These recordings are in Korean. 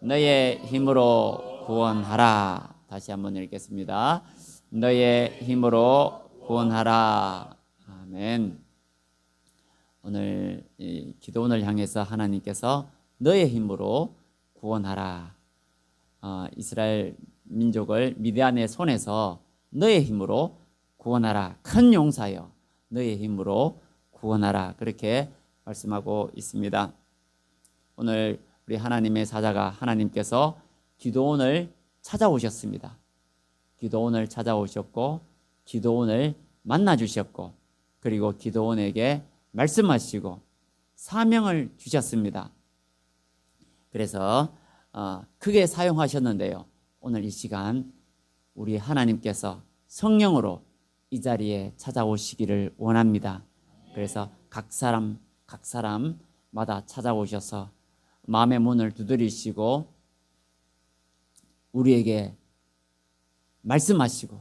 너의 힘으로 구원하라. 다시 한번 읽겠습니다. 너의 힘으로 구원하라. 아멘. 오늘 이 기도원을 향해서 하나님께서 너의 힘으로 구원하라. 이스라엘 민족을 미디안의 손에서 너의 힘으로 구원하라. 큰 용사여 너의 힘으로 구원하라. 그렇게 말씀하고 있습니다. 오늘 우리 하나님의 사자가 하나님께서 기도원을 찾아오셨습니다. 기도원을 찾아오셨고 기도원을 만나 주셨고 그리고 기도원에게 말씀하시고 사명을 주셨습니다. 그래서 크게 사용하셨는데요. 오늘 이 시간 우리 하나님께서 성령으로 이 자리에 찾아오시기를 원합니다. 그래서 각 사람마다 찾아오셔서 마음의 문을 두드리시고 우리에게 말씀하시고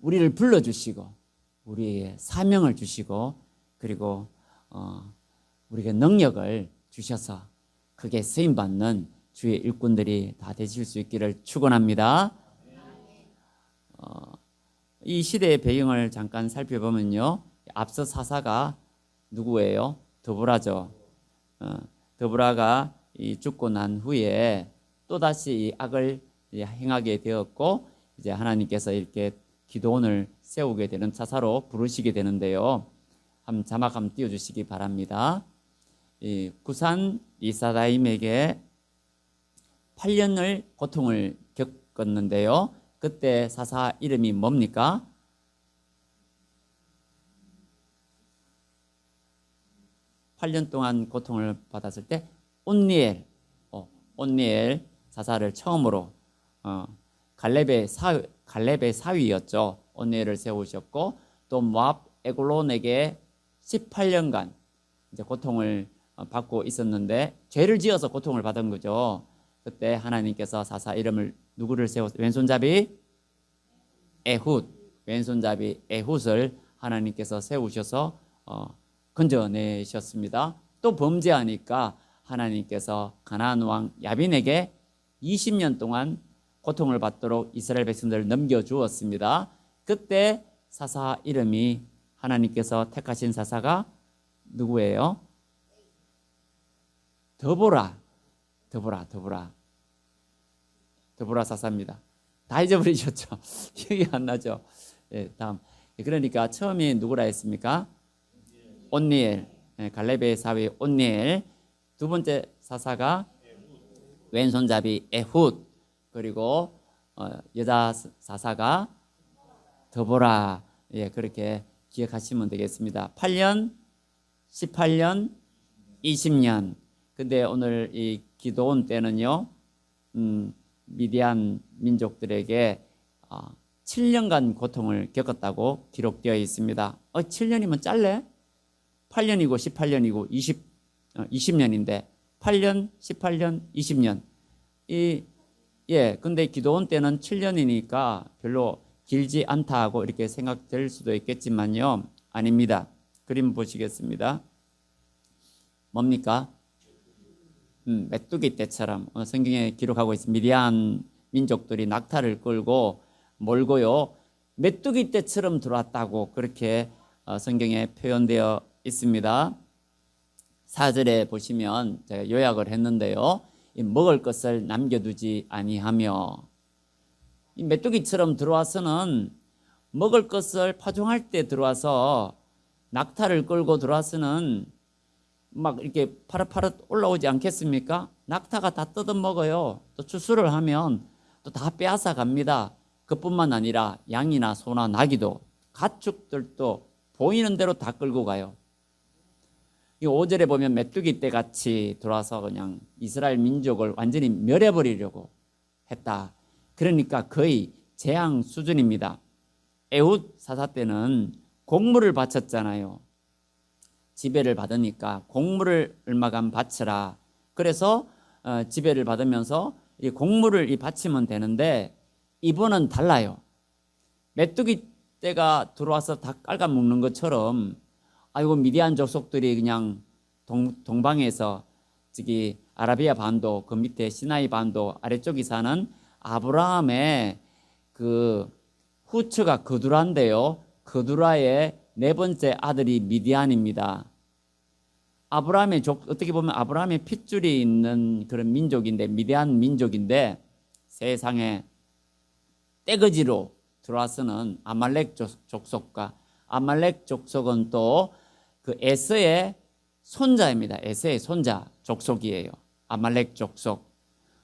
우리를 불러주시고 우리에게 사명을 주시고 그리고 우리에게 능력을 주셔서 크게 쓰임받는 주의 일꾼들이 다 되실 수 있기를 축원합니다. 이 시대의 배경을 잠깐 살펴보면요. 앞서 사사가 누구예요? 드보라죠. 드보라가 죽고 난 후에 또다시 이 악을 행하게 되었고 이제 하나님께서 이렇게 기도원을 세우게 되는 차사로 부르시게 되는데요. 한번 자막 한번 띄워주시기 바랍니다. 이 구산 리사다임에게 8년을 고통을 겪었는데요. 그때 사사 이름이 뭡니까? (8년) 동안 고통을 받았을 때 온니엘 사사를 처음으로 갈렙의 사위였죠. 온니엘을 세우셨고 또 모압 에글론에게 18년간 이제 고통을 받고 있었는데 죄를 지어서 고통을 받은 거죠. 그때 하나님께서 사사 이름을 누구를 세웠어요? 왼손잡이 에훗, 왼손잡이 에훗을 하나님께서 세우셔서 건져내셨습니다. 또 범죄하니까 하나님께서 가나안 왕 야빈에게 20년 동안 고통을 받도록 이스라엘 백성들을 넘겨주었습니다. 그때 사사 이름이 하나님께서 택하신 사사가 누구예요? 드보라 사사입니다. 다 잊어버리셨죠? 기억이 안 나죠? 다음. 그러니까 처음이 누구라 했습니까? 온니엘, 갈렙의 사위 온니엘. 두 번째 사사가 왼손잡이 에훗. 그리고 여자 사사가 드보라. 그렇게 기억하시면 되겠습니다. 8년, 18년, 20년. 근데 오늘 이 기도원 때는요, 미디안 민족들에게 7년간 고통을 겪었다고 기록되어 있습니다. 7년이면 짧네? 8년이고 18년이고 20년인데 8년, 18년, 20년. 근데 기도원 때는 7년이니까 별로 길지 않다 하고 이렇게 생각될 수도 있겠지만요. 아닙니다. 그림 보시겠습니다. 뭡니까? 메뚜기 떼처럼 성경에 기록하고 있습니다. 미디안 민족들이 낙타를 끌고 몰고요. 메뚜기 떼처럼 들어왔다고 그렇게 성경에 표현되어 있습니다. 4절에 보시면 제가 요약을 했는데요. 먹을 것을 남겨두지 아니하며 이 메뚜기처럼 들어와서는 먹을 것을 파종할 때 들어와서 낙타를 끌고 들어와서는 막 이렇게 파릇파릇 올라오지 않겠습니까? 낙타가 다 뜯어먹어요. 또 추수를 하면 또 다 빼앗아 갑니다. 그뿐만 아니라 양이나 소나 나귀도 가축들도 보이는 대로 다 끌고 가요. 이 5절에 보면 메뚜기 떼 같이 들어와서 그냥 이스라엘 민족을 완전히 멸해버리려고 했다. 그러니까 거의 재앙 수준입니다. 에훗 사사 때는 곡물을 바쳤잖아요. 지배를 받으니까 곡물을 얼마간 바쳐라. 그래서 지배를 받으면서 이 곡물을 바치면 되는데 이번은 달라요. 메뚜기 떼가 들어와서 다 깔아먹는 것처럼 아이고 미디안 족속들이 그냥 동방에서 저기 아라비아 반도 그 밑에 시나이 반도 아래쪽에 사는 아브라함의 그 후처가 그두라인데요. 그두라의 네 번째 아들이 미디안입니다. 아브라함의 어떻게 보면 아브라함의 핏줄이 있는 그런 민족인데, 미디안 민족인데, 세상에 떼거지로 들어와서는 아말렉 족속과, 아말렉 족속은 또 그 에서의 손자입니다. 에서의 손자 족속이에요. 아말렉 족속.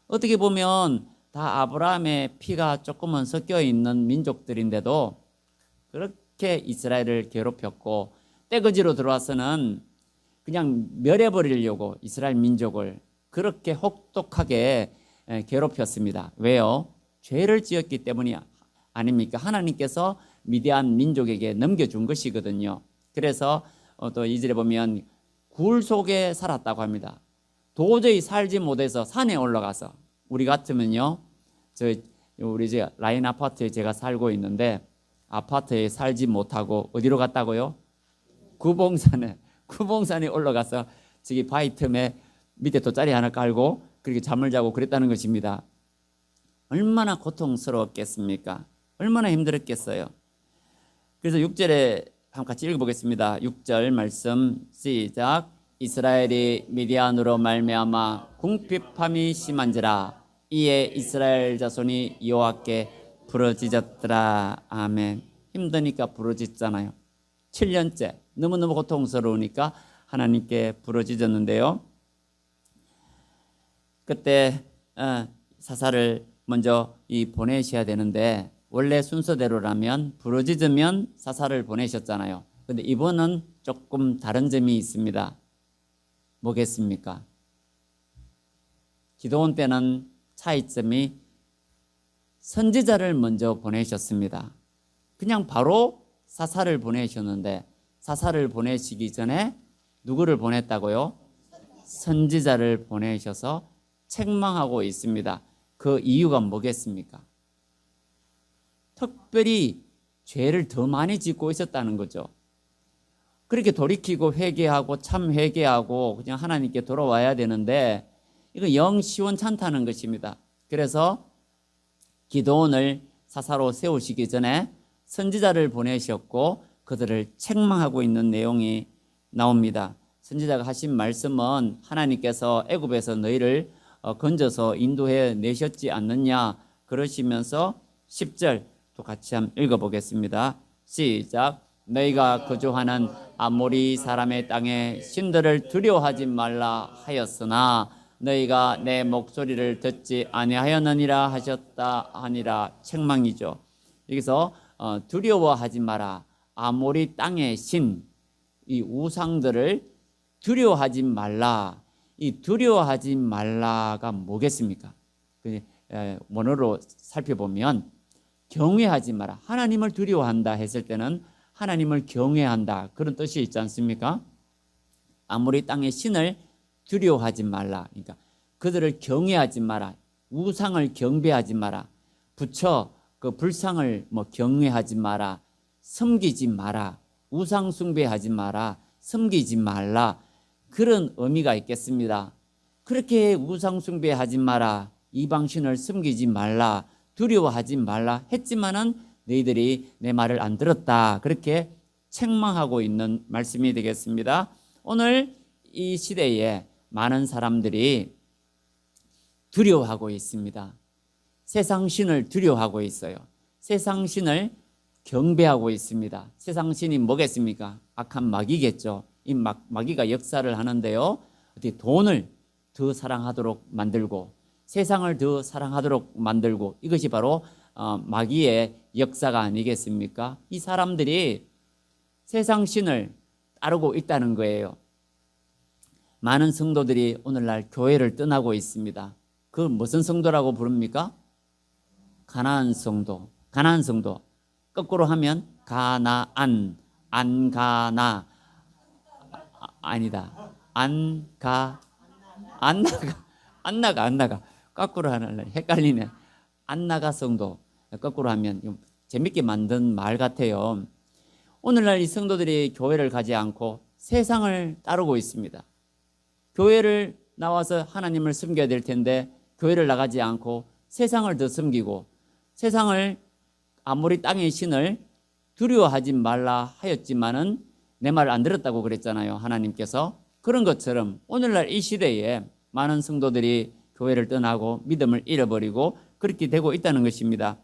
어떻게 보면 다 아브라함의 피가 조금은 섞여 있는 민족들인데도 그렇게 이스라엘을 괴롭혔고, 떼거지로 들어와서는 그냥 멸해버리려고 이스라엘 민족을 그렇게 혹독하게 괴롭혔습니다. 왜요? 죄를 지었기 때문이 아닙니까? 하나님께서 미디안 민족에게 넘겨준 것이거든요. 그래서 또 2절에 보면 굴 속에 살았다고 합니다. 도저히 살지 못해서 산에 올라가서, 우리 같으면요, 우리 라인 아파트에 제가 살고 있는데 아파트에 살지 못하고 어디로 갔다고요? 구봉산에 올라가서 저기 바위 틈에 밑에 돗자리 하나 깔고 그렇게 잠을 자고 그랬다는 것입니다. 얼마나 고통스러웠겠습니까? 얼마나 힘들었겠어요. 그래서 6절에 한번 같이 읽어보겠습니다. 6절 말씀 시작. 이스라엘이 미디안으로 말미암아 궁핍함이 심한지라 이에 이스라엘 자손이 여호와께 부르짖었더라. 아멘. 힘드니까 부르짖잖아요. 7년째 너무너무 고통스러우니까 하나님께 부르짖었는데요. 그때 사사를 먼저 보내셔야 되는데, 원래 순서대로라면 부르짖으면 사사를 보내셨잖아요. 근데 이번은 조금 다른 점이 있습니다. 뭐겠습니까? 기도원 때는 차이점이 선지자를 먼저 보내셨습니다. 그냥 바로 사사를 보내셨는데, 사사를 보내시기 전에 누구를 보냈다고요? 선지자를 보내셔서 책망하고 있습니다. 그 이유가 뭐겠습니까? 특별히 죄를 더 많이 짓고 있었다는 거죠. 그렇게 돌이키고 회개하고 참 회개하고 그냥 하나님께 돌아와야 되는데 이거 영 시원찮다는 것입니다. 그래서 기도원을 사사로 세우시기 전에 선지자를 보내셨고 그들을 책망하고 있는 내용이 나옵니다. 선지자가 하신 말씀은 하나님께서 애굽에서 너희를 건져서 인도해 내셨지 않느냐 그러시면서 10절 또 같이 한번 읽어보겠습니다. 시작. 너희가 거주하는 아모리 사람의 땅에 신들을 두려워하지 말라 하였으나 너희가 내 목소리를 듣지 아니하였느니라 하셨다 하니라. 책망이죠. 여기서 두려워하지 마라. 아모리 땅의 신, 이 우상들을 두려워하지 말라. 이 두려워하지 말라가 뭐겠습니까? 원어로 살펴보면 경외하지 마라. 하나님을 두려워한다 했을 때는 하나님을 경외한다 그런 뜻이 있지 않습니까? 아모리 땅의 신을 두려워하지 말라. 그러니까 그들을 경외하지 마라. 우상을 경배하지 마라. 부처 그 불상을 경외하지 마라. 섬기지 마라. 우상 숭배하지 마라. 섬기지 말라. 그런 의미가 있겠습니다. 그렇게 우상 숭배하지 마라. 이방신을 섬기지 말라. 두려워하지 말라 했지만은 너희들이 내 말을 안 들었다. 그렇게 책망하고 있는 말씀이 되겠습니다. 오늘 이 시대에 많은 사람들이 두려워하고 있습니다. 세상 신을 두려워하고 있어요. 세상 신을 경배하고 있습니다. 세상 신이 뭐겠습니까? 악한 마귀겠죠. 이 마귀가 역사를 하는데요. 어떻게 돈을 더 사랑하도록 만들고 세상을 더 사랑하도록 만들고, 이것이 바로 마귀의 역사가 아니겠습니까? 이 사람들이 세상 신을 따르고 있다는 거예요. 많은 성도들이 오늘날 교회를 떠나고 있습니다. 그 무슨 성도라고 부릅니까? 가나안 성도. 가나안 성도. 거꾸로 하면 가나안, 안가나. 아니다. 안나가. 거꾸로 하는 헷갈리네. 안나가 성도. 거꾸로 하면 재밌게 만든 말 같아요. 오늘날 이 성도들이 교회를 가지 않고 세상을 따르고 있습니다. 교회를 나와서 하나님을 섬겨야 될 텐데 교회를 나가지 않고 세상을 더 섬기고 세상을 아무리 땅의 신을 두려워하지 말라 하였지만은 내 말 안 들었다고 그랬잖아요. 하나님께서. 그런 것처럼 오늘날 이 시대에 많은 성도들이 교회를 떠나고 믿음을 잃어버리고 그렇게 되고 있다는 것입니다.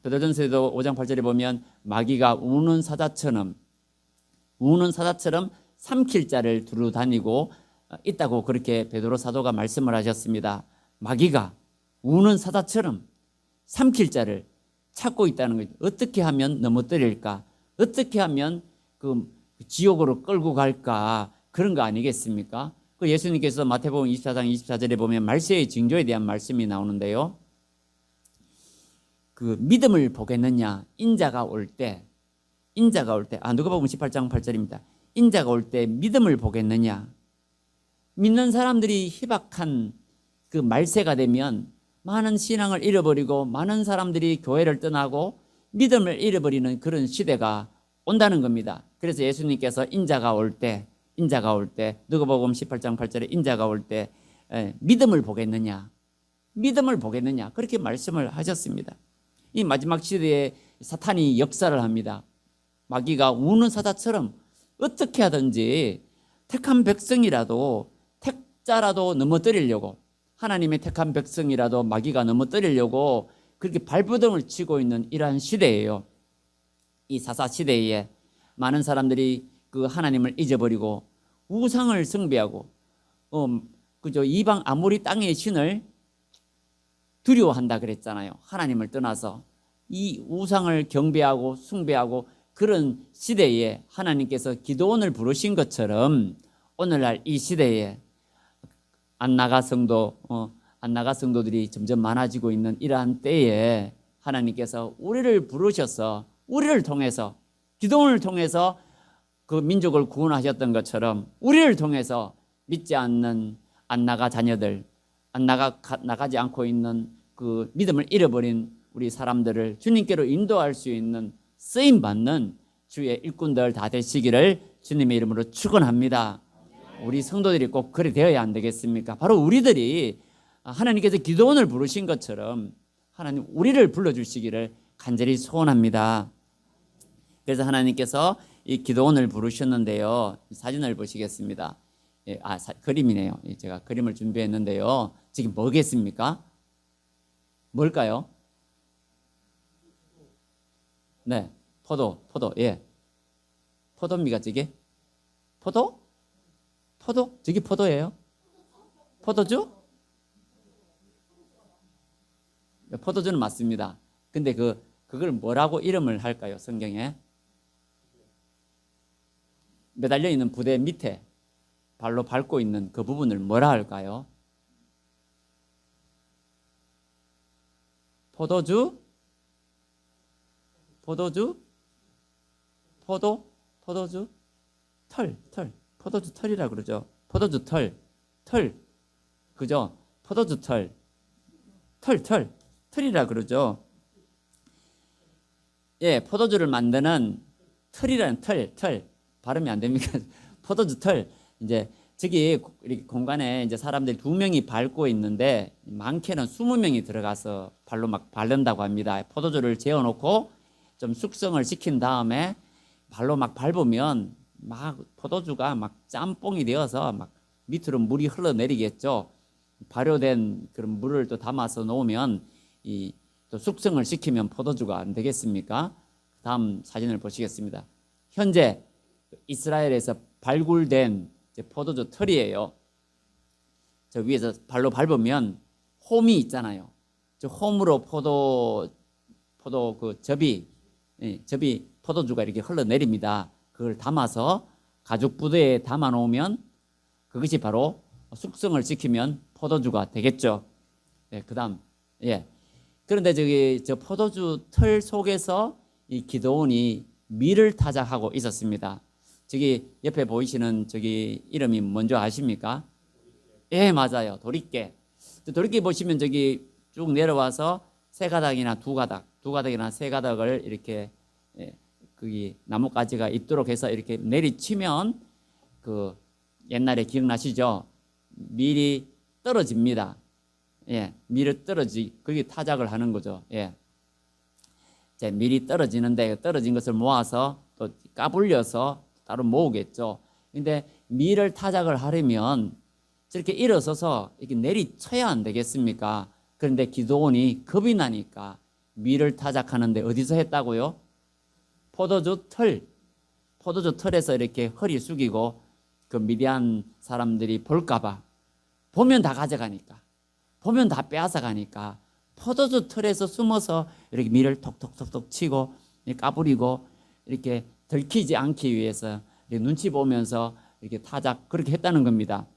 베드로전서에도 5장 8절에 보면 마귀가 우는 사자처럼 삼킬 자를 두루 다니고 있다고 그렇게 베드로 사도가 말씀을 하셨습니다. 마귀가 우는 사자처럼 삼킬 자를 찾고 있다는 거죠. 어떻게 하면 넘어뜨릴까? 어떻게 하면 그 지옥으로 끌고 갈까? 그런 거 아니겠습니까? 그 예수님께서 마태복음 24장 24절에 보면 말세의 징조에 대한 말씀이 나오는데요. 그 믿음을 보겠느냐? 인자가 올 때, 누가복음 18장 8절입니다. 인자가 올 때 믿음을 보겠느냐? 믿는 사람들이 희박한 그 말세가 되면 많은 신앙을 잃어버리고 많은 사람들이 교회를 떠나고 믿음을 잃어버리는 그런 시대가 온다는 겁니다. 그래서 예수님께서 인자가 올 때 누가복음 18장 8절에 인자가 올 때 믿음을 보겠느냐 그렇게 말씀을 하셨습니다. 이 마지막 시대에 사탄이 역사를 합니다. 마귀가 우는 사자처럼 어떻게 하든지 택한 백성이라도 택자라도 넘어뜨리려고, 하나님의 택한 백성이라도 마귀가 넘어뜨리려고 그렇게 발버둥을 치고 있는 이러한 시대예요. 이 사사 시대에 많은 사람들이 그 하나님을 잊어버리고 우상을 숭배하고 이방 아모리 땅의 신을 두려워한다 그랬잖아요. 하나님을 떠나서 이 우상을 경배하고 숭배하고 그런 시대에 하나님께서 기도원을 부르신 것처럼 오늘날 이 시대에 안나가 성도들이 점점 많아지고 있는 이러한 때에 하나님께서 우리를 부르셔서 우리를 통해서 기도원을 통해서 그 민족을 구원하셨던 것처럼 우리를 통해서 믿지 않는 안나가 자녀들, 나가지 않고 있는 그 믿음을 잃어버린 우리 사람들을 주님께로 인도할 수 있는 쓰임받는 주의 일꾼들 다 되시기를 주님의 이름으로 축원합니다. 우리 성도들이 꼭 그래 되어야 안 되겠습니까? 바로 우리들이 하나님께서 기도원을 부르신 것처럼 하나님 우리를 불러주시기를 간절히 소원합니다. 그래서 하나님께서 이 기도원을 부르셨는데요. 사진을 보시겠습니다. 그림이네요. 제가 그림을 준비했는데요. 지금 뭐겠습니까? 뭘까요? 네, 포도, 예. 포도입니까, 저게? 포도? 저게 포도예요? 포도주? 포도주는 맞습니다. 근데 그걸 뭐라고 이름을 할까요, 성경에? 매달려 있는 부대 밑에 발로 밟고 있는 그 부분을 뭐라 할까요? 포도주? 털. 포도주 털이라 그러죠. 포도주 털. 그죠? 포도주 털이라 그러죠. 예, 포도주를 만드는 털이라는 털. 발음이 안 됩니까? 포도주 털. 이제 저기 이렇게 공간에 이제 사람들이 2명이 밟고 있는데 많게는 20명이 들어가서 발로 막 밟는다고 합니다. 포도주를 재워놓고 좀 숙성을 시킨 다음에 발로 막 밟으면 막 포도주가 막 짬뽕이 되어서 막 밑으로 물이 흘러내리겠죠. 발효된 그런 물을 또 담아서 놓으면 또 숙성을 시키면 포도주가 안 되겠습니까? 다음 사진을 보시겠습니다. 현재 이스라엘에서 발굴된 포도주 털이에요. 저 위에서 발로 밟으면 홈이 있잖아요. 저 홈으로 포도 그 접이 포도주가 이렇게 흘러내립니다. 그걸 담아서 가죽 부대에 담아 놓으면 그것이 바로 숙성을 시키면 포도주가 되겠죠. 네, 그다음 그런데 저 포도주 털 속에서 이 기도원이 밀을 타작하고 있었습니다. 저기 옆에 보이시는 저기 이름이 뭔지 아십니까? 예, 맞아요. 도리깨. 도리깨 보시면 저기 쭉 내려와서 세 가닥이나 두 가닥이나 세 가닥을 이렇게 거기 나뭇가지가 있도록 해서 이렇게 내리치면 그 옛날에 기억나시죠? 밀이 떨어집니다. 예, 밀이 그게 타작을 하는 거죠. 예. 이제 밀이 떨어지는데 떨어진 것을 모아서 또 까불려서 따로 모으겠죠. 근데 밀을 타작을 하려면 저렇게 일어서서 이렇게 내리쳐야 안 되겠습니까? 그런데 기드온이 겁이 나니까 밀을 타작하는데 어디서 했다고요? 포도주 털에서 이렇게 허리 숙이고 그 미디안 사람들이 볼까봐, 보면 다 가져가니까, 보면 다 빼앗아 가니까 포도주 털에서 숨어서 이렇게 밀을 톡톡톡톡 치고 까부리고 이렇게 들키지 않기 위해서 이렇게 눈치 보면서 이렇게 타작 그렇게 했다는 겁니다.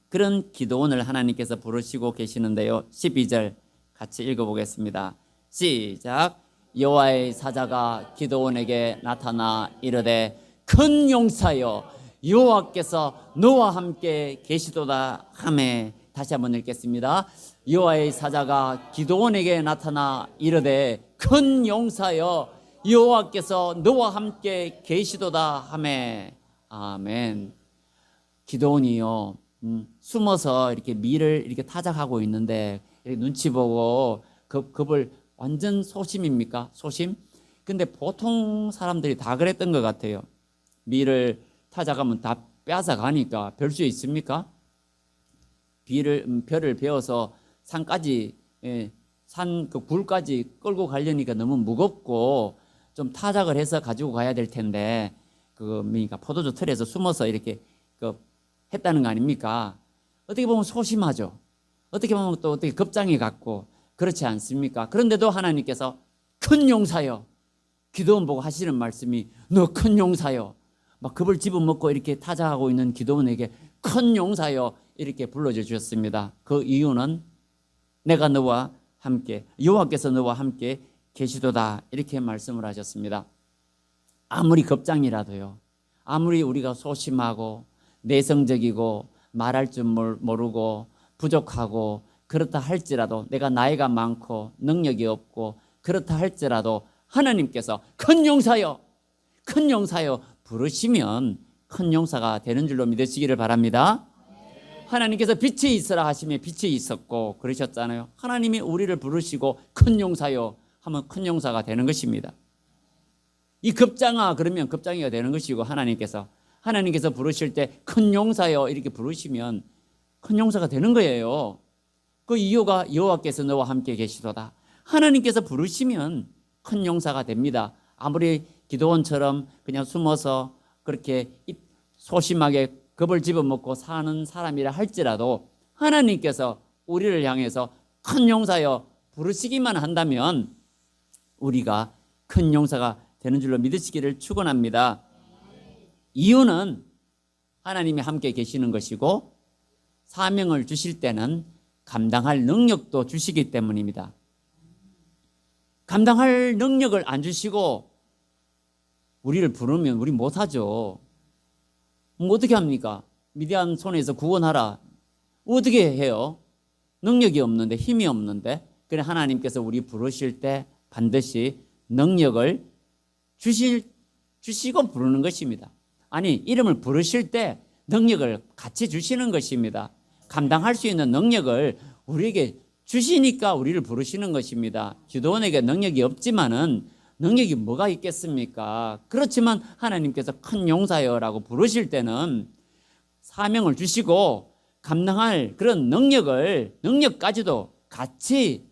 그런 기드온을 하나님께서 부르시고 계시는데요. 12절 같이 읽어보겠습니다. 시작. 여호와의 사자가 기드온에게 나타나 이르되 큰 용사여 여호와께서 너와 함께 계시도다 하매. 다시 한번 읽겠습니다. 여호와의 사자가 기드온에게 나타나 이르되 큰 용사여 여호와께서 너와 함께 계시도다 하매. 아멘. 기드온이요 숨어서 이렇게 밀을 이렇게 타작하고 있는데 이렇게 눈치 보고 겁을 완전 소심입니까? 소심? 근데 보통 사람들이 다 그랬던 것 같아요. 밀을 타작하면 다 빼앗아 가니까 별 수 있습니까? 별을 베어서 산까지 산 그 굴까지 끌고 가려니까 너무 무겁고 좀 타작을 해서 가지고 가야 될 텐데 그러니까 포도주 틀에서 숨어서 이렇게 했다는 거 아닙니까? 어떻게 보면 소심하죠. 어떻게 보면 또 어떻게 겁장이 같고 그렇지 않습니까? 그런데도 하나님께서 큰 용사여, 기드온 보고 하시는 말씀이 너 큰 용사여, 막 겁을 집어먹고 이렇게 타작하고 있는 기드온에게 큰 용사여 이렇게 불러줘 주셨습니다. 그 이유는 내가 너와 함께, 여호와께서 너와 함께 계시도다 이렇게 말씀을 하셨습니다. 아무리 겁장이라도요, 아무리 우리가 소심하고 내성적이고 말할 줄 모르고 부족하고 그렇다 할지라도, 내가 나이가 많고 능력이 없고 그렇다 할지라도 하나님께서 큰 용사여, 큰 용사여 부르시면 큰 용사가 되는 줄로 믿으시기를 바랍니다. 하나님께서 빛이 있으라 하시며 빛이 있었고 그러셨잖아요. 하나님이 우리를 부르시고 큰 용사여 하면 큰 용사가 되는 것입니다. 이 겁장아 그러면 겁장이가 되는 것이고, 하나님께서 부르실 때 큰 용사여 이렇게 부르시면 큰 용사가 되는 거예요. 그 이유가 여호와께서 너와 함께 계시도다. 하나님께서 부르시면 큰 용사가 됩니다. 아무리 기드온처럼 그냥 숨어서 그렇게 소심하게 겁을 집어먹고 사는 사람이라 할지라도 하나님께서 우리를 향해서 큰 용사여 부르시기만 한다면 우리가 큰 용사가 되는 줄로 믿으시기를 축원합니다. 이유는 하나님이 함께 계시는 것이고 사명을 주실 때는 감당할 능력도 주시기 때문입니다. 감당할 능력을 안 주시고 우리를 부르면 우리 못하죠. 뭐 어떻게 합니까? 미디안 손에서 구원하라. 어떻게 해요? 능력이 없는데, 힘이 없는데. 그래 하나님께서 우리 부르실 때 반드시 능력을 주시고 부르는 것입니다. 아니, 이름을 부르실 때 능력을 같이 주시는 것입니다. 감당할 수 있는 능력을 우리에게 주시니까 우리를 부르시는 것입니다. 기드온에게 능력이 없지만은 능력이 뭐가 있겠습니까? 그렇지만 하나님께서 큰 용사여라고 부르실 때는 사명을 주시고 감당할 그런 능력까지도 같이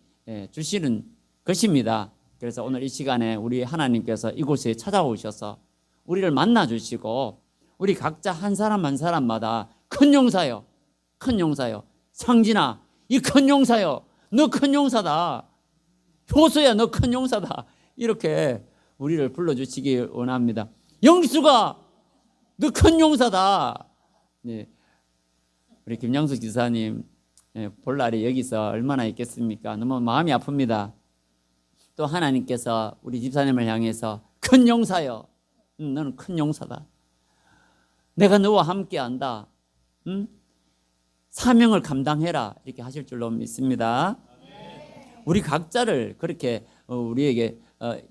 주시는 것입니다. 그래서 오늘 이 시간에 우리 하나님께서 이곳에 찾아오셔서 우리를 만나 주시고 우리 각자 한 사람 한 사람마다 큰 용사여, 큰 용사여, 상진아 이 큰 용사여, 너 큰 용사다, 효수야 너 큰 용사다, 이렇게 우리를 불러주시기 원합니다. 영수가 너 큰 용사다. 네. 우리 김영수 기사님 볼 날이 여기서 얼마나 있겠습니까? 너무 마음이 아픕니다. 또 하나님께서 우리 집사님을 향해서 큰 용사여, 너는 큰 용사다. 내가 너와 함께 한다. 사명을 감당해라. 이렇게 하실 줄로 믿습니다. 우리 각자를 그렇게 우리에게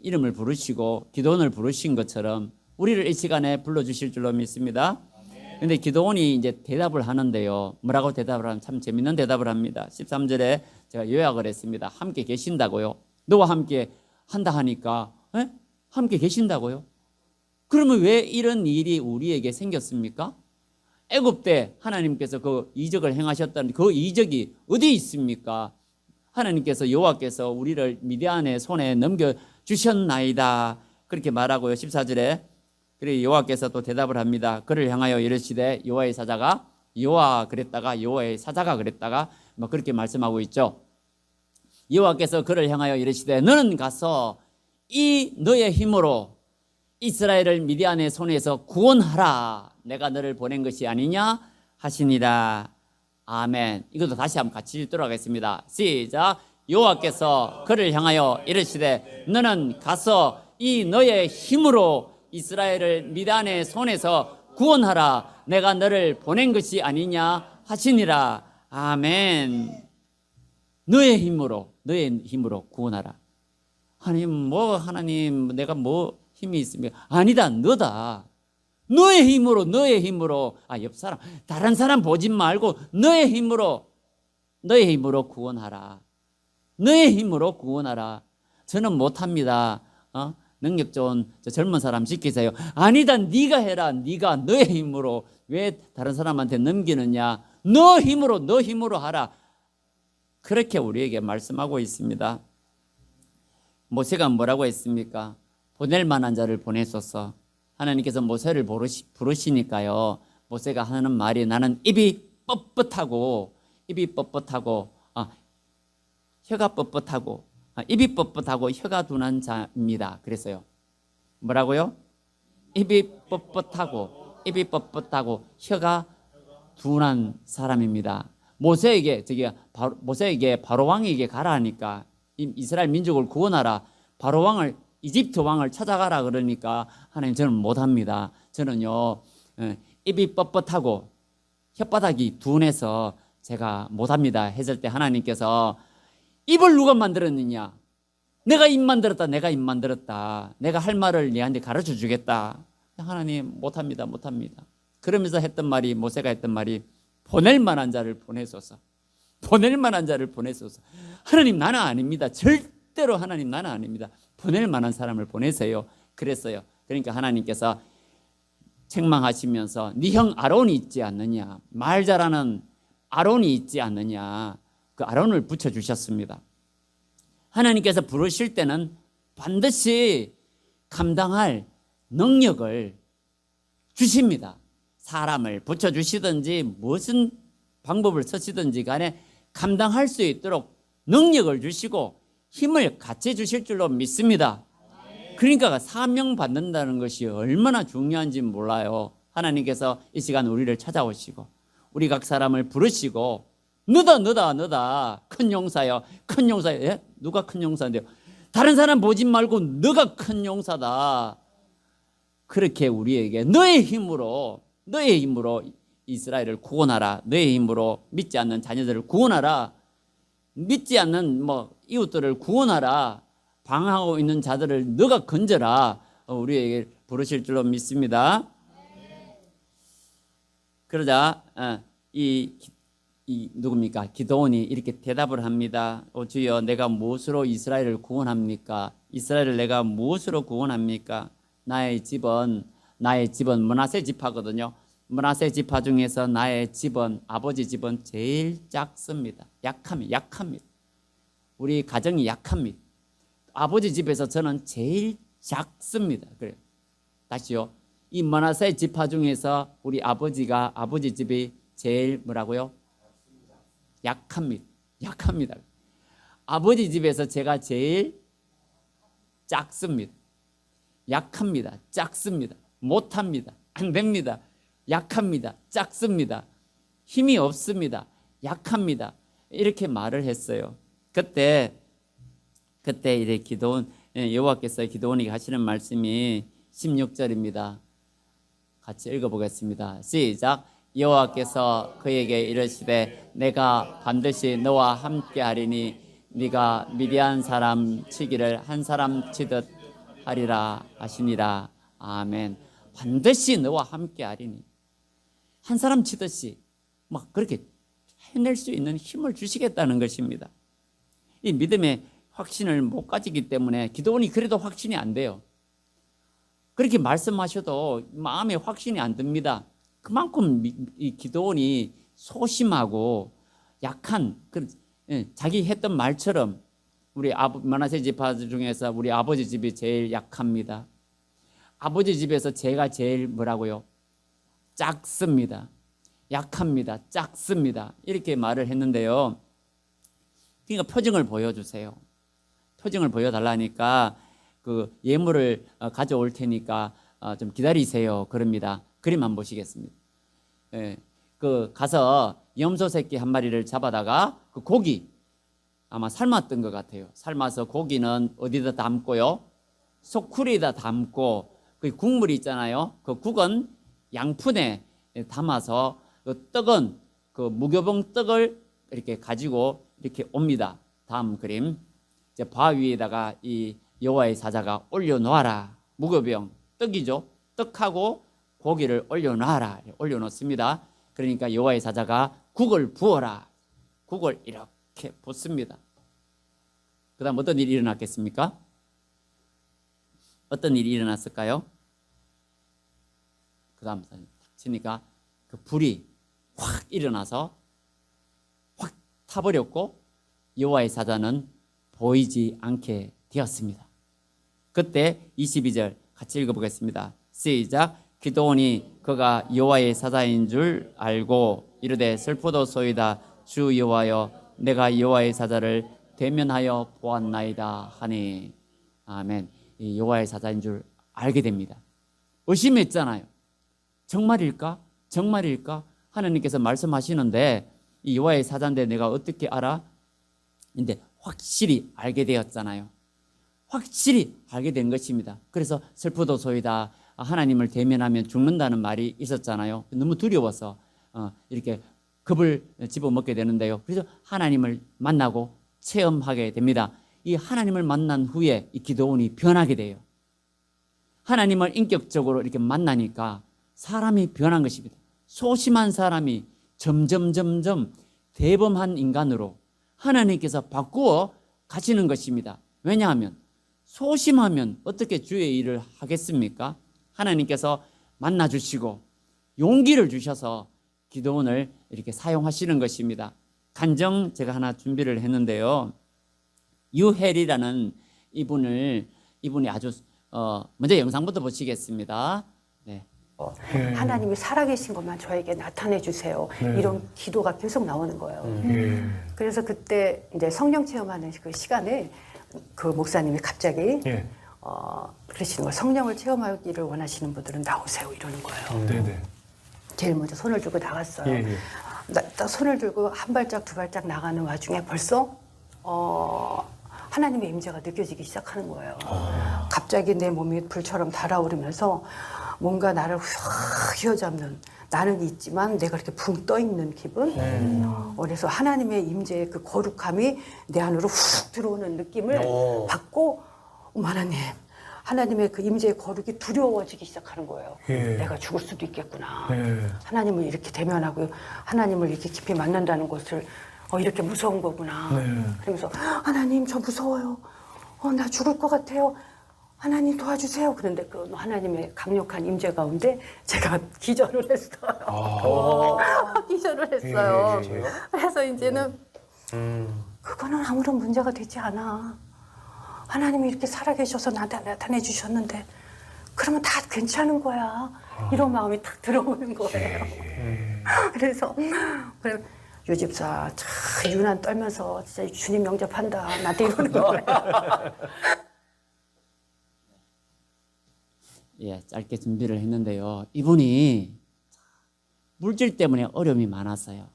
이름을 부르시고 기도원을 부르신 것처럼 우리를 이 시간에 불러주실 줄로 믿습니다. 근데 기드온이 이제 대답을 하는데요. 뭐라고 대답을 하면 참 재밌는 대답을 합니다. 13절에 제가 요약을 했습니다. 함께 계신다고요. 너와 함께 한다 하니까 함께 계신다고요. 그러면 왜 이런 일이 우리에게 생겼습니까? 애굽 때 하나님께서 그 이적을 행하셨던 그 이적이 어디 있습니까? 하나님께서 여호와께서 우리를 미디안의 손에 넘겨 주셨나이다. 그렇게 말하고요. 14절에 그래 여호와께서 또 대답을 합니다. 그를 향하여 이르시되 여호와의 사자가 여호와 그랬다가 여호와의 사자가 그랬다가 뭐 그렇게 말씀하고 있죠. 여호와께서 그를 향하여 이르시되 너는 가서 이 너의 힘으로 이스라엘을 미디안의 손에서 구원하라. 내가 너를 보낸 것이 아니냐 하시니라. 아멘. 이것도 다시 한번 같이 읽도록 하겠습니다. 시작. 여호와께서 그를 향하여 이르시되 너는 가서 이 너의 힘으로 이스라엘을 미디안의 손에서 구원하라. 내가 너를 보낸 것이 아니냐 하시니라. 아멘. 너의 힘으로 구원하라. 하나님 내가 뭐 힘이 있습니까? 아니다, 너다. 너의 힘으로 옆 사람 다른 사람 보지 말고 너의 힘으로 구원하라. 너의 힘으로 구원하라. 저는 못합니다. 능력 좋은 저 젊은 사람 시키세요. 아니다, 네가 해라. 네가 너의 힘으로. 왜 다른 사람한테 넘기느냐? 너 힘으로 하라. 그렇게 우리에게 말씀하고 있습니다. 모세가 뭐라고 했습니까? 보낼 만한 자를 보내소서. 하나님께서 모세를 부르시니까요. 모세가 하는 말이 나는 입이 뻣뻣하고 혀가 뻣뻣하고 입이 뻣뻣하고 혀가 둔한 자입니다. 그랬어요. 뭐라고요? 입이 뻣뻣하고 혀가 둔한 사람입니다. 모세에게 바로 왕에게 가라 하니까 이스라엘 민족을 구원하라. 바로 왕을 이집트 왕을 찾아가라 그러니까 하나님 저는 못합니다. 저는요 입이 뻣뻣하고 혓바닥이 둔해서 제가 못합니다 했을 때 하나님께서 입을 누가 만들었느냐? 내가 입 만들었다. 내가 할 말을 네한테 가르쳐 주겠다. 하나님 못합니다. 그러면서 모세가 했던 말이 보낼 만한 자를 보내소서. 하나님 나는 아닙니다. 절대로 하나님 나는 아닙니다. 보낼 만한 사람을 보내세요. 그랬어요. 그러니까 하나님께서 책망하시면서 네 형 아론이 있지 않느냐, 말 잘하는 아론이 있지 않느냐, 그 아론을 붙여주셨습니다. 하나님께서 부르실 때는 반드시 감당할 능력을 주십니다. 사람을 붙여주시든지 무슨 방법을 쓰시든지 간에 감당할 수 있도록 능력을 주시고 힘을 같이 주실 줄로 믿습니다. 그러니까 사명 받는다는 것이 얼마나 중요한지 몰라요. 하나님께서 이 시간 우리를 찾아오시고 우리 각 사람을 부르시고 너다 큰 용사요. 예? 누가 큰 용사인데요? 다른 사람 보지 말고 너가 큰 용사다. 그렇게 우리에게 너의 힘으로 이스라엘을 구원하라. 너의 힘으로 믿지 않는 자녀들을 구원하라. 믿지 않는 이웃들을 구원하라. 방황하고 있는 자들을 너가 건져라. 우리에게 부르실 줄로 믿습니다. 그러자 누굽니까? 기드온이 이렇게 대답을 합니다. 주여, 내가 무엇으로 이스라엘을 구원합니까? 이스라엘을 내가 무엇으로 구원합니까? 나의 집은 므낫세 지파거든요. 므낫세 지파 중에서 나의 집은, 아버지 집은 제일 작습니다. 약합니다. 우리 가정이 약합니다. 아버지 집에서 저는 제일 작습니다. 그래요. 다시요. 이 므낫세 지파 중에서 우리 아버지 집이 제일 뭐라고요? 약합니다. 아버지 집에서 제가 제일 작습니다. 약합니다. 작습니다. 못합니다. 안 됩니다. 약합니다. 작습니다. 힘이 없습니다. 약합니다. 이렇게 말을 했어요. 그때 이제 여호와께서 기드온에게 하시는 말씀이 16절입니다. 같이 읽어보겠습니다. 시작. 여호와께서 그에게 이르시되 내가 반드시 너와 함께하리니 네가 미디안 사람 치기를 한 사람 치듯 하리라 하시니라. 아멘. 반드시 너와 함께하리니. 한 사람 치듯이 막 그렇게 해낼 수 있는 힘을 주시겠다는 것입니다. 이 믿음의 확신을 못 가지기 때문에 기도원이 그래도 확신이 안 돼요. 그렇게 말씀하셔도 마음에 확신이 안 듭니다. 그만큼 이 기도원이 소심하고 약한, 자기 했던 말처럼 우리 므낫세 지파 중에서 우리 아버지 집이 제일 약합니다. 아버지 집에서 제가 제일 뭐라고요? 작습니다. 약합니다. 작습니다. 이렇게 말을 했는데요. 그러니까 표정을 보여주세요. 표정을 보여달라니까 그 예물을 가져올 테니까 좀 기다리세요. 그럽니다. 그림 한번 보시겠습니다. 예, 그 가서 염소 새끼 한 마리를 잡아다가 그 고기 아마 삶았던 것 같아요. 삶아서 고기는 어디다 담고요? 소쿠리에다 담고 그 국물이 있잖아요. 그 국은 양푼에 담아서 그 떡은 그 무교봉 떡을 이렇게 가지고 이렇게 옵니다. 다음 그림. 이제 바 위에다가 이 여호와의 사자가 올려놓아라. 무교병 떡이죠. 떡하고 고기를 올려놔라. 올려놓습니다. 그러니까 여호와의 사자가 국을 부어라. 국을 이렇게 붓습니다. 그 다음 어떤 일이 일어났겠습니까? 어떤 일이 일어났을까요? 그 다음 치니까 그 불이 확 일어나서 확 타버렸고 여호와의 사자는 보이지 않게 되었습니다. 그때 22절 같이 읽어보겠습니다. 시작. 기도원이 그가 여호와의 사자인 줄 알고 이르되 슬프도소이다. 주 여호와여 내가 여호와의 사자를 대면하여 보았나이다 하니. 아멘. 이 여호와의 사자인 줄 알게 됩니다. 의심했잖아요. 정말일까? 정말일까? 하나님께서 말씀하시는데 이 여호와의 사자인데 내가 어떻게 알아? 근데 확실히 알게 되었잖아요. 확실히 알게 된 것입니다. 그래서 슬프도소이다. 하나님을 대면하면 죽는다는 말이 있었잖아요. 너무 두려워서 이렇게 겁을 집어먹게 되는데요. 그래서 하나님을 만나고 체험하게 됩니다. 이 하나님을 만난 후에 이 기도원이 변하게 돼요. 하나님을 인격적으로 이렇게 만나니까 사람이 변한 것입니다. 소심한 사람이 점점 대범한 인간으로 하나님께서 바꾸어 가시는 것입니다. 왜냐하면 소심하면 어떻게 주의 일을 하겠습니까? 하나님께서 만나주시고 용기를 주셔서 기도원을 이렇게 사용하시는 것입니다. 간정 제가 하나 준비를 했는데요. 유헬이라는 이분이 아주 먼저 영상부터 보시겠습니다. 네. 하나님이 살아계신 것만 저에게 나타내 주세요. 이런 기도가 계속 나오는 거예요. 그래서 그때 이제 성령 체험하는 그 시간에 그 목사님이 갑자기 그러시는 거예요. 성령을 체험하기를 원하시는 분들은 나오세요. 이러는 거예요. 네네. 제일 먼저 손을 들고 나갔어요. 딱 손을 들고 한 발짝 두 발짝 나가는 와중에 벌써 하나님의 임재가 느껴지기 시작하는 거예요. 갑자기 내 몸이 불처럼 달아오르면서 뭔가 나를 휙 휘어잡는, 나는 있지만 내가 이렇게 붕 떠 있는 기분. 그래서 하나님의 임재의 그 거룩함이 내 안으로 훅 들어오는 느낌을 받고, 하나님의 그 임재의 거룩이 두려워지기 시작하는 거예요. 내가 죽을 수도 있겠구나. 하나님을 이렇게 대면하고 하나님을 이렇게 깊이 만난다는 것을 이렇게 무서운 거구나. 그러면서 하나님 저 무서워요. 나 죽을 것 같아요. 하나님 도와주세요. 그런데 그 하나님의 강력한 임재 가운데 제가 기절을 했어요. 기절을 했어요. 그래서 이제는 그거는 아무런 문제가 되지 않아. 하나님이 이렇게 살아계셔서 나한테 나타내 주셨는데 그러면 다 괜찮은 거야. 이런 마음이 딱 들어오는 거예요. 그래서 그래 유집사 참 유난 떨면서 진짜 주님 영접한다. 나한테 이러는 거예요. 예, 짧게 준비를 했는데요. 이분이 물질 때문에 어려움이 많았어요.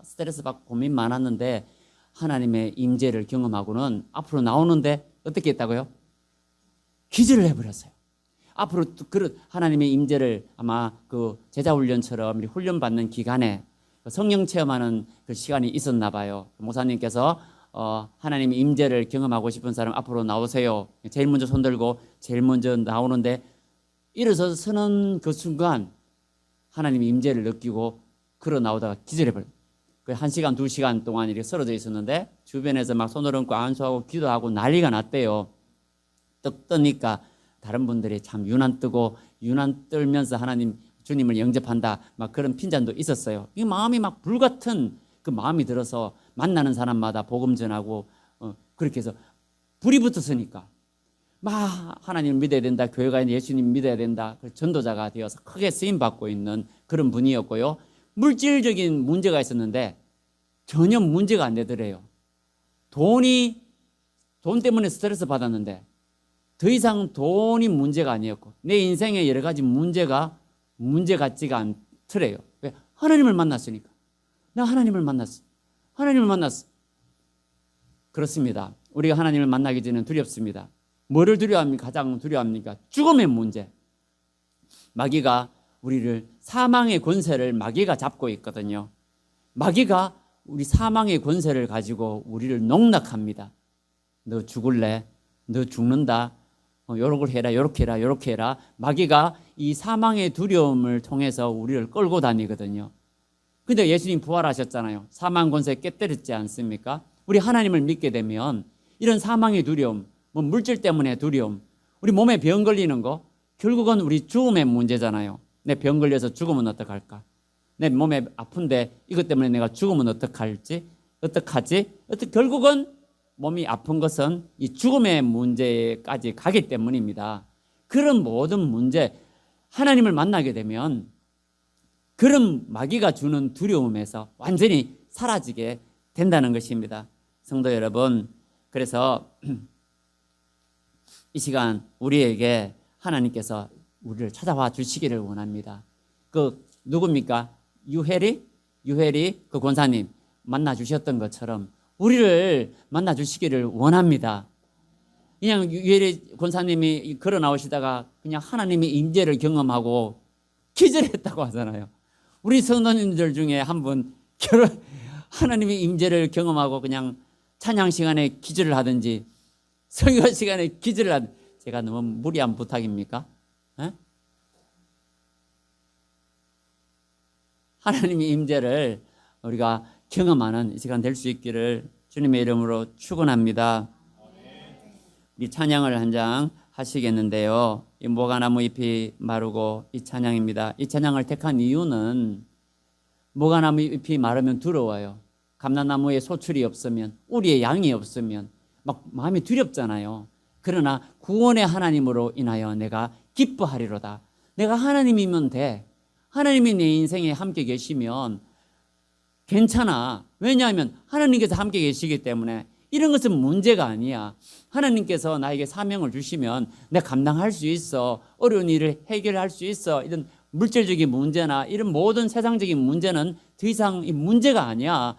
스트레스 받고 고민 많았는데 하나님의 임재를 경험하고는 앞으로 나오는데 어떻게 했다고요? 기절을 해버렸어요. 앞으로 그런 하나님의 임재를 아마 그 제자 훈련처럼 훈련 받는 기간에 성령 체험하는 그 시간이 있었나 봐요. 목사님께서 하나님의 임재를 경험하고 싶은 사람 앞으로 나오세요. 제일 먼저 손 들고 제일 먼저 나오는데 일어서서 서는 그 순간 하나님의 임재를 느끼고 걸어 나오다가 기절해버려요. 1시간, 2시간 동안 이렇게 쓰러져 있었는데 주변에서 막 손을 얹고 안수하고 기도하고 난리가 났대요. 떡 뜨니까 다른 분들이 참 유난 뜨고 유난 떨면서 하나님 주님을 영접한다 막 그런 핀잔도 있었어요. 이 마음이 막 불같은 그 마음이 들어서 만나는 사람마다 복음 전하고 그렇게 해서 불이 붙었으니까 막 하나님을 믿어야 된다, 교회가 예수님 믿어야 된다, 전도자가 되어서 크게 쓰임 받고 있는 그런 분이었고요. 물질적인 문제가 있었는데 전혀 문제가 안 되더래요. 돈 때문에 스트레스 받았는데 더 이상 돈이 문제가 아니었고 내 인생에 여러 가지 문제 같지가 않더래요. 왜? 하나님을 만났으니까. 나 하나님을 만났어. 하나님을 만났어. 그렇습니다. 우리가 하나님을 만나기 전에는 두렵습니다. 뭐를 두려워합니까? 가장 두려워합니까? 죽음의 문제. 마귀가 우리를 사망의 권세를 마귀가 잡고 있거든요. 마귀가 우리 사망의 권세를 가지고 우리를 농락합니다. 너 죽을래? 너 죽는다? 요렇게 해라, 요렇게 해라, 요렇게 해라. 마귀가 이 사망의 두려움을 통해서 우리를 끌고 다니거든요. 근데 예수님 부활하셨잖아요. 사망 권세 깨뜨렸지 않습니까? 우리 하나님을 믿게 되면 이런 사망의 두려움, 뭐 물질 때문에 두려움, 우리 몸에 병 걸리는 거 결국은 우리 죽음의 문제잖아요. 내 병 걸려서 죽으면 어떡할까? 내 몸에 아픈데 이것 때문에 내가 죽으면 어떡하지? 결국은 몸이 아픈 것은 이 죽음의 문제까지 가기 때문입니다. 그런 모든 문제, 하나님을 만나게 되면 그런 마귀가 주는 두려움에서 완전히 사라지게 된다는 것입니다. 성도 여러분, 그래서 이 시간 우리에게 하나님께서 우리를 찾아와 주시기를 원합니다. 그 누굽니까? 유혜리 그 권사님 만나 주셨던 것처럼 우리를 만나 주시기를 원합니다. 그냥 유혜리 권사님이 걸어 나오시다가 그냥 하나님의 임재를 경험하고 기절했다고 하잖아요. 우리 성도님들 중에 한 분 하나님의 임재를 경험하고 그냥 찬양 시간에 기절을 하든지 설교 시간에 기절을 하든지, 제가 너무 무리한 부탁입니까? 에? 하나님의 임재를 우리가 경험하는 이 시간 될 수 있기를 주님의 이름으로 축원합니다. 이 찬양을 한 장 하시겠는데요. 이 모가나무 잎이 마르고 이 찬양입니다. 이 찬양을 택한 이유는 모가나무 잎이 마르면 두려워요. 감람나무에 소출이 없으면, 우리의 양이 없으면 막 마음이 두렵잖아요. 그러나 구원의 하나님으로 인하여 내가 기뻐하리로다. 내가 하나님이면 돼. 하나님이 내 인생에 함께 계시면 괜찮아. 왜냐하면 하나님께서 함께 계시기 때문에 이런 것은 문제가 아니야. 하나님께서 나에게 사명을 주시면 내가 감당할 수 있어. 어려운 일을 해결할 수 있어. 이런 물질적인 문제나 이런 모든 세상적인 문제는 더 이상 문제가 아니야.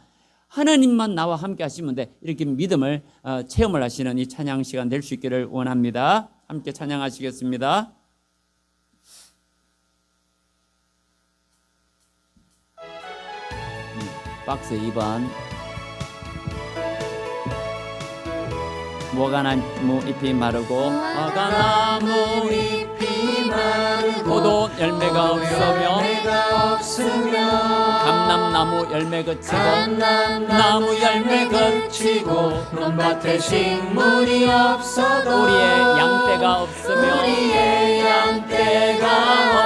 하나님만 나와 함께 하시면 돼. 이렇게 믿음을 체험을 하시는 이 찬양 시간 될 수 있기를 원합니다. 함께 찬양하시겠습니다. 박스 2번. 모가나무 잎이 마르고 모가나무 잎이 마르고 포도 열매가 없으며 감람나무 열매 그치고 나무 열매 그치고 논밭에 식물이 없어도 우리의 양떼가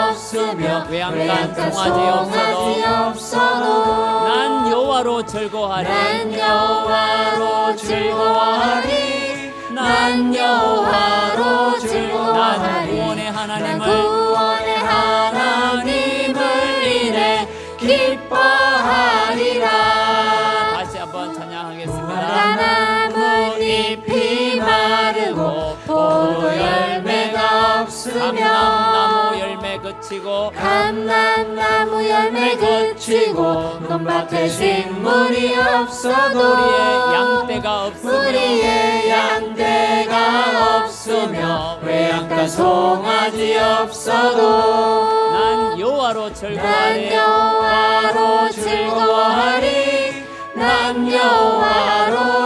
없으며 외양간 송아지 없어도 난 여호와로 즐거워하리 난 구원의 하나님을 인해 기뻐하리라. 다시 한번 찬양하겠습니다. 나무 잎이 마르고 포도 열매가 없으며 감람나무 열매 그치고 논밭에 식물이 없어도 우리의 양떼가 없으며 외양간 송아지 없어도 난 여호와로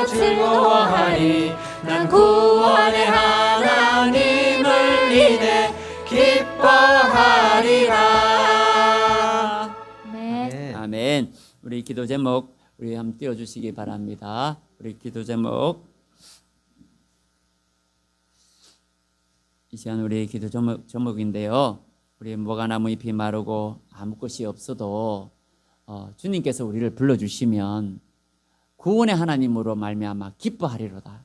즐거워하리 난 구원의 하나님을 인해 기뻐하리라. 우리 기도 제목 우리 한번 띄워주시기 바랍니다. 우리 기도 제목, 이 시간 우리 기도 제목인데요. 우리 모가나무 잎이 마르고 아무 것이 없어도 주님께서 우리를 불러주시면 구원의 하나님으로 말미암아 기뻐하리로다.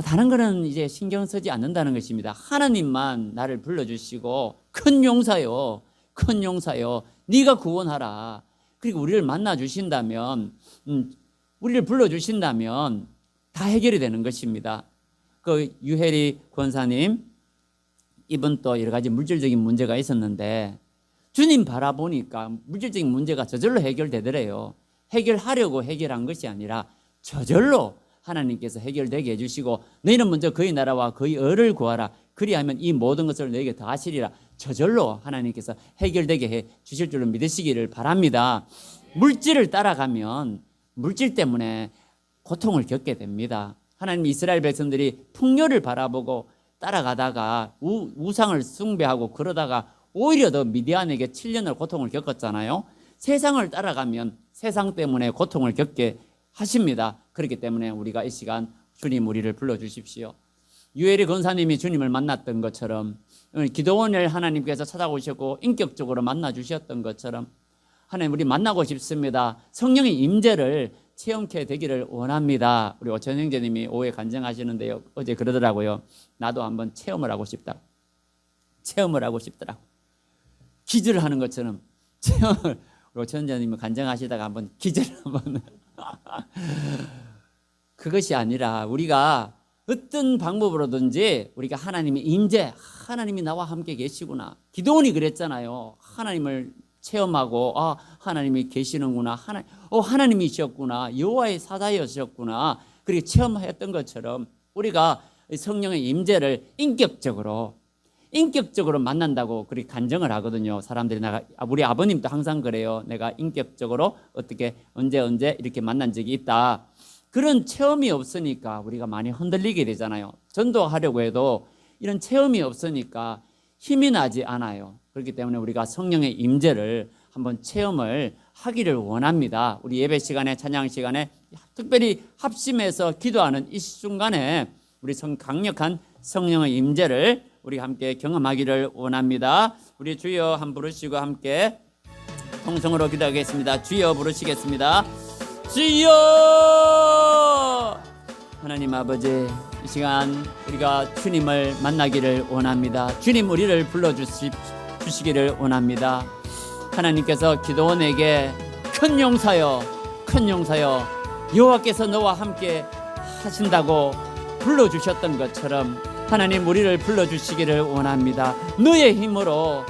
다른 거는 이제 신경 쓰지 않는다는 것입니다. 하나님만 나를 불러주시고 큰 용사요, 큰 용사요, 네가 구원하라. 그리고 우리를 만나 주신다면, 우리를 불러주신다면 다 해결이 되는 것입니다. 그 유혜리 권사님, 이분 또 여러 가지 물질적인 문제가 있었는데 주님 바라보니까 물질적인 문제가 저절로 해결되더래요. 해결하려고 해결한 것이 아니라 저절로 하나님께서 해결되게 해주시고, 너희는 먼저 그의 나라와 그의 의를 구하라. 그리하면 이 모든 것을 너에게 더하시리라. 저절로 하나님께서 해결되게 해 주실 줄로 믿으시기를 바랍니다. 물질을 따라가면 물질 때문에 고통을 겪게 됩니다. 하나님 이스라엘 백성들이 풍요를 바라보고 따라가다가 우상을 숭배하고 그러다가 오히려 더 미디안에게 7년을 고통을 겪었잖아요. 세상을 따라가면 세상 때문에 고통을 겪게 하십니다. 그렇기 때문에 우리가 이 시간 주님 우리를 불러주십시오. 유혜리 권사님이 주님을 만났던 것처럼, 기도원을 하나님께서 찾아오셨고 인격적으로 만나주셨던 것처럼 하나님 우리 만나고 싶습니다. 성령의 임재를 체험케 되기를 원합니다. 우리 오천 형제님이 오후에 간증하시는데요, 어제 그러더라고요. 나도 한번 체험을 하고 싶다. 체험을 하고 싶더라고. 기절을 하는 것처럼 체험을. 우리 오천 형제님이 간증하시다가 한번 기절을 한번 그것이 아니라 우리가 어떤 방법으로든지 우리가 하나님의 임재, 하나님이 나와 함께 계시구나. 기도원이 그랬잖아요. 하나님을 체험하고 하나님이 계시는구나. 하나님이셨구나. 여호와의 사자였셨구나. 그렇게 체험하였던 것처럼 우리가 성령의 임재를 인격적으로 만난다고 그렇게 간증을 하거든요. 사람들이 우리 아버님도 항상 그래요. 내가 인격적으로 어떻게 언제 이렇게 만난 적이 있다. 그런 체험이 없으니까 우리가 많이 흔들리게 되잖아요. 전도하려고 해도 이런 체험이 없으니까 힘이 나지 않아요. 그렇기 때문에 우리가 성령의 임재를 한번 체험을 하기를 원합니다. 우리 예배 시간에, 찬양 시간에 특별히 합심해서 기도하는 이 순간에 우리 강력한 성령의 임재를 우리 함께 경험하기를 원합니다. 우리 주여 한 부르시고 함께 통성으로 기도하겠습니다. 주여 부르시겠습니다. 주여! 하나님 아버지, 이 시간 우리가 주님을 만나기를 원합니다. 주님 우리를 불러주시기를 원합니다. 하나님께서 기도원에게 큰 용사여 여호와께서 너와 함께 하신다고 불러주셨던 것처럼 하나님 우리를 불러주시기를 원합니다. 너의 힘으로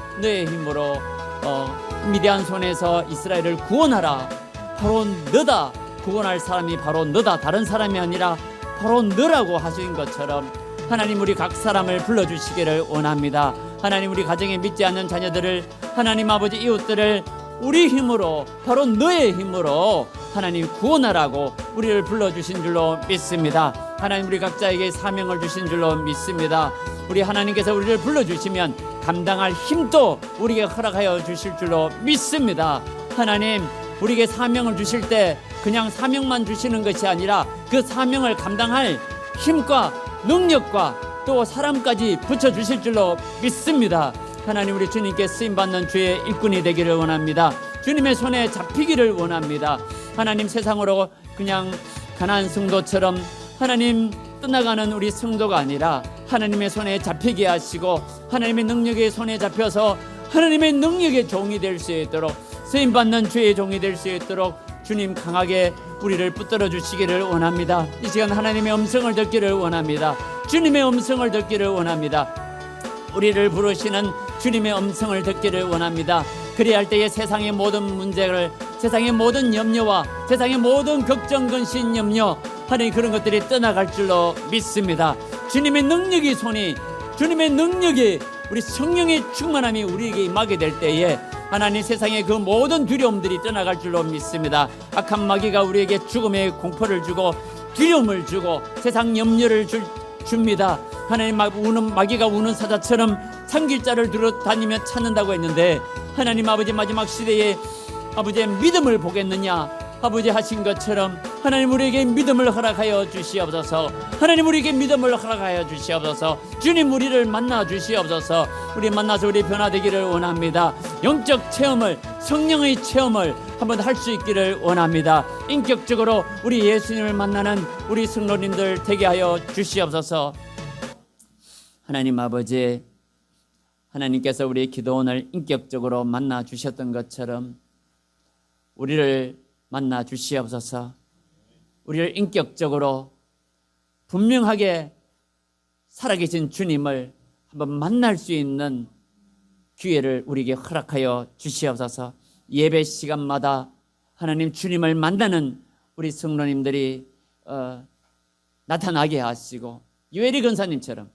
미디안 손에서 이스라엘을 구원하라. 바로 너다. 구원할 사람이 바로 너다. 다른 사람이 아니라 바로 너라고 하신 것처럼 하나님 우리 각 사람을 불러주시기를 원합니다. 하나님 우리 가정에 믿지 않는 자녀들을, 하나님 아버지 이웃들을 우리 힘으로, 바로 너의 힘으로 하나님 구원하라고 우리를 불러주신 줄로 믿습니다. 하나님 우리 각자에게 사명을 주신 줄로 믿습니다. 우리 하나님께서 우리를 불러주시면 감당할 힘도 우리에게 허락하여 주실 줄로 믿습니다. 하나님 우리에게 사명을 주실 때 그냥 사명만 주시는 것이 아니라 그 사명을 감당할 힘과 능력과 또 사람까지 붙여주실 줄로 믿습니다. 하나님 우리 주님께 쓰임받는 주의 일꾼이 되기를 원합니다. 주님의 손에 잡히기를 원합니다. 하나님 세상으로 그냥 가난한 성도처럼 하나님 떠나가는 우리 성도가 아니라 하나님의 손에 잡히게 하시고 하나님의 능력의 손에 잡혀서 하나님의 능력의 종이 될 수 있도록, 쓰임받는 주의 종이 될 수 있도록 주님 강하게 우리를 붙들어 주시기를 원합니다. 이 시간 하나님의 음성을 듣기를 원합니다. 주님의 음성을 듣기를 원합니다. 우리를 부르시는 주님의 음성을 듣기를 원합니다. 그래야 할 때에 세상의 모든 문제를, 세상의 모든 염려와 세상의 모든 걱정, 근심, 염려, 하나님 그런 것들이 떠나갈 줄로 믿습니다. 주님의 능력이 우리 성령의 충만함이 우리에게 임하게 될 때에 하나님 세상의 그 모든 두려움들이 떠나갈 줄로 믿습니다. 악한 마귀가 우리에게 죽음의 공포를 주고 두려움을 주고 세상 염려를 줍니다. 하나님 마귀가 우는 사자처럼 산길자를 두루 다니며 찾는다고 했는데 하나님 아버지 마지막 시대에 아버지의 믿음을 보겠느냐? 아버지 하신 것처럼 하나님 우리에게 믿음을 허락하여 주시옵소서. 하나님 우리에게 믿음을 허락하여 주시옵소서. 주님 우리를 만나 주시옵소서. 우리 만나서 우리 변화되기를 원합니다. 영적 체험을, 성령의 체험을 한번 할 수 있기를 원합니다. 인격적으로 우리 예수님을 만나는 우리 성도님들 되게 하여 주시옵소서. 하나님 아버지, 하나님께서 우리의 기도원을 인격적으로 만나 주셨던 것처럼 우리를 만나 주시옵소서. 우리를 인격적으로 분명하게 살아계신 주님을 한번 만날 수 있는 기회를 우리에게 허락하여 주시옵소서. 예배 시간마다 하나님 주님을 만나는 우리 성도님들이 나타나게 하시고, 유에리 권사님처럼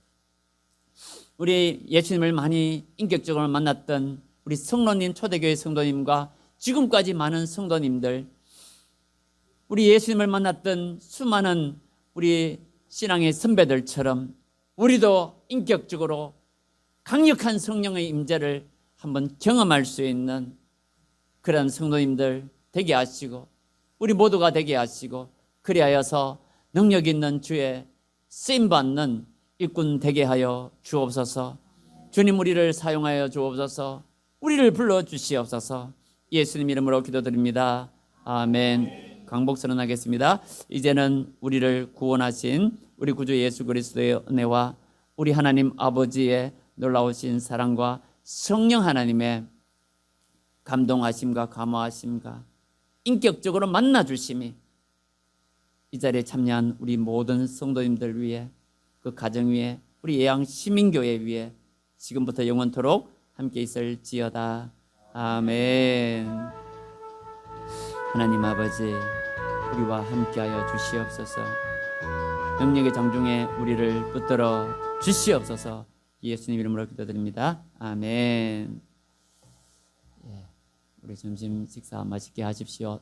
우리 예수님을 많이 인격적으로 만났던 우리 성도님, 초대교회 성도님과 지금까지 많은 성도님들, 우리 예수님을 만났던 수많은 우리 신앙의 선배들처럼 우리도 인격적으로 강력한 성령의 임재를 한번 경험할 수 있는 그런 성도님들 되게 하시고, 우리 모두가 되게 하시고, 그리하여서 능력 있는 주의 쓰임받는 일꾼 되게 하여 주옵소서. 주님 우리를 사용하여 주옵소서. 우리를 불러주시옵소서. 예수님 이름으로 기도드립니다. 아멘. 강복 선언하겠습니다. 이제는 우리를 구원하신 우리 구주 예수 그리스도의 은혜와 우리 하나님 아버지의 놀라우신 사랑과 성령 하나님의 감동하심과 감화하심과 인격적으로 만나주심이 이 자리에 참여한 우리 모든 성도님들 위해, 그 가정 위에, 우리 예양 시민교회 위에 지금부터 영원토록 함께 있을지어다. 아멘. 하나님 아버지, 우리와 함께하여 주시옵소서. 능력의 장중에 우리를 붙들어 주시옵소서. 예수님 이름으로 기도드립니다. 아멘. 우리 점심 식사 맛있게 하십시오.